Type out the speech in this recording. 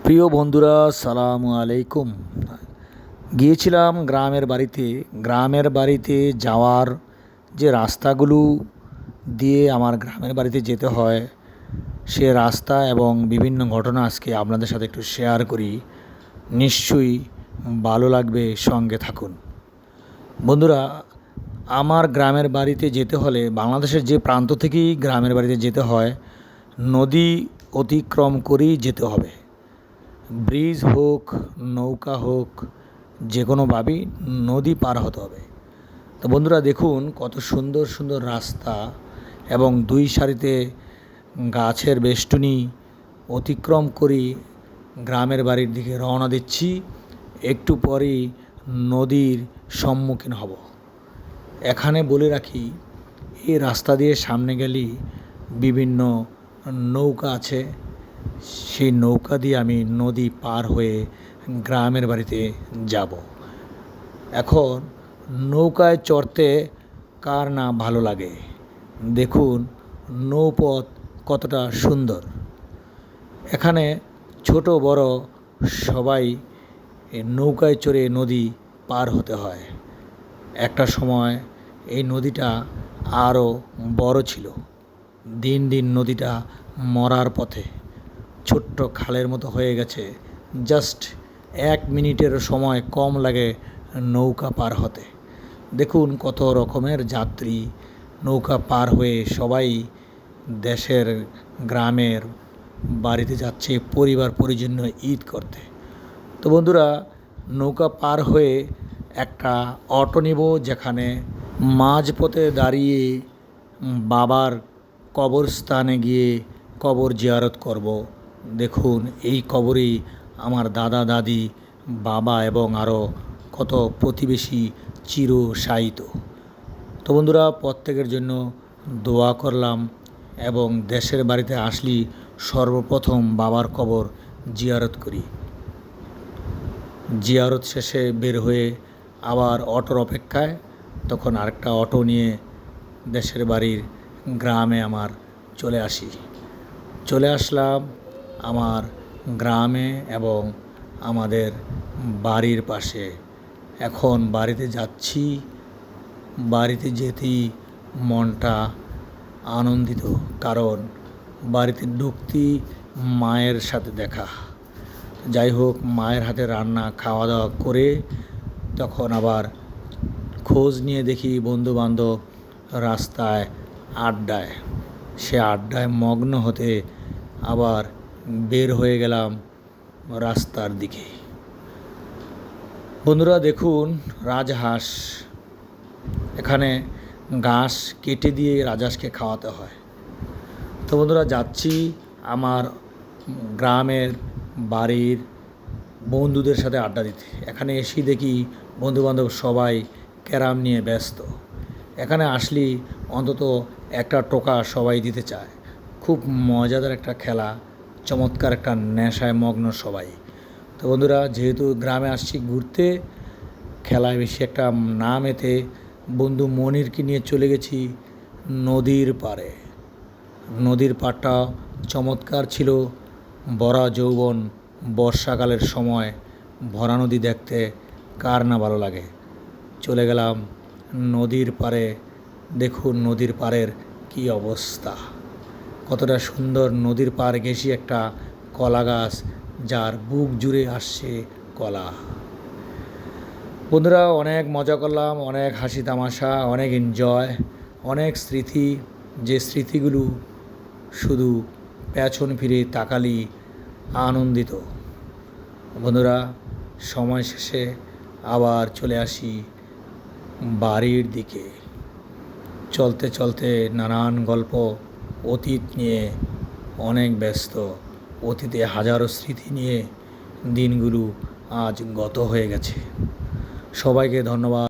প্রিয় বন্ধুরা, সালামু আলাইকুম। গিয়েছিলাম গ্রামের বাড়িতে যাওয়ার যে রাস্তাগুলো দিয়ে আমার গ্রামের বাড়িতে যেতে হয়, সে রাস্তা এবং বিভিন্ন ঘটনা আজকে আপনাদের সাথে একটু শেয়ার করি। নিশ্চয়ই ভালো লাগবে, সঙ্গে থাকুন। বন্ধুরা, আমার গ্রামের বাড়িতে যেতে হলে বাংলাদেশের যে প্রান্ত থেকেই গ্রামের বাড়িতে যেতে হয়, নদী অতিক্রম করেই যেতে হবে। ব্রিজ হোক, নৌকা হোক, যে কোনোভাবেই নদী পার হতে হবে। তো বন্ধুরা দেখুন, কত সুন্দর সুন্দর রাস্তা এবং দুই সারিতে গাছের বেষ্টনী অতিক্রম করি গ্রামের বাড়ির দিকে রওনা দিচ্ছি। একটু পরেই নদীর সম্মুখীন হব। এখানে বলে রাখি, এই রাস্তা দিয়ে সামনে গেলেই বিভিন্ন নৌকা আছে। সেই নৌকা দিয়ে আমি নদী পার হয়ে গ্রামের বাড়িতে যাব। এখন নৌকায় চড়তে কার না ভালো লাগে? দেখুন নৌপথ কতটা সুন্দর। এখানে ছোট বড় সবাই নৌকায় চড়ে নদী পার হতে হয়। একটা সময় এই নদীটা আরও বড় ছিল। দিন দিন নদীটা মরার পথে, ছোট্ট খালের মতো হয়ে গেছে। জাস্ট 1 মিনিটের সময় কম লাগে নৌকা পার হতে। দেখুন কত রকমের যাত্রী নৌকা পার হয়ে সবাই দেশের গ্রামের বাড়িতে যাচ্ছে পরিবার পরিজন ঈদ করতে। তো বন্ধুরা, নৌকা পার হয়ে একটা অটো নেব, যেখানে মাঝপথে দাঁড়িয়ে বাবার কবরস্থানে গিয়ে কবর জিয়ারত করব। দেখুন এই কবরেই আমার দাদা দাদি, বাবা এবং আরও কত প্রতিবেশী চিরশায়িত। তো বন্ধুরা, প্রত্যেকের জন্য দোয়া করলাম এবং দেশের বাড়িতে আসলি সর্বপ্রথম বাবার কবর জিয়ারত করি। জিয়ারত শেষে বের হয়ে আবার অটোর অপেক্ষায়, তখন আরেকটা অটো নিয়ে দেশের বাড়ির গ্রামে আমার চলে আসলাম আমার গ্রামে এবং আমাদের বাড়ির পাশে। এখন বাড়িতে যাচ্ছি। বাড়িতে যেতেই মনটা আনন্দিত, কারণ বাড়িতে ঢুকতেই মায়ের সাথে দেখা। যাই হোক, মায়ের হাতে রান্না খাওয়া দাওয়া করে তখন আবার খোঁজ নিয়ে দেখি বন্ধুবান্ধব রাস্তায় আড্ডায়। সে আড্ডায় মগ্ন হতে আবার বের হয়ে গেলাম রাস্তার দিকে। বন্ধুরা দেখুন, রাজহাঁস, এখানে ঘাস কেটে দিয়ে রাজহাঁসকে খাওয়াতে হয়। তো বন্ধুরা, যাচ্ছি আমার গ্রামের বাড়ির বন্ধুদের সাথে আড্ডা দিতে। এখানে এসেই দেখি বন্ধুবান্ধব সবাই ক্যারাম নিয়ে ব্যস্ত। এখানে আসলেই অন্তত একটা টোকা সবাই দিতে চায়। খুব মজাদার একটা খেলা, চমৎকার একটা নেশায় মগ্ন সবাই। তো বন্ধুরা, যেহেতু গ্রামে আসছি ঘুরতে, খেলায় বেশি একটা না মেতে বন্ধু মনিরকে নিয়ে চলে গেছি নদীর পাড়ে। নদীর পাড়টা চমৎকার ছিল, ভরা যৌবন, বর্ষাকালের সময় ভরা নদী দেখতে কার না ভালো লাগে। চলে গেলাম নদীর পাড়ে। দেখুন নদীর পাড়ের কী অবস্থা, কতটা সুন্দর। নদীর পাড় ঘেঁষি একটা কলা গাছ, যার বুক জুড়ে আসছে কলা। বন্ধুরা, অনেক মজা করলাম, অনেক হাসি তামাশা, অনেক এনজয়, অনেক স্মৃতি, যে স্মৃতিগুলো শুধু পেছন ফিরে তাকালি আনন্দিত। বন্ধুরা, সময় শেষে আবার চলে আসি বাড়ির দিকে। চলতে চলতে নানান গল্প, অতীত নিয়ে অনেক ব্যস্ত। অতীতে হাজারো স্মৃতি নিয়ে দিনগুলো আজ গত হয়ে গেছে। সবাইকে ধন্যবাদ।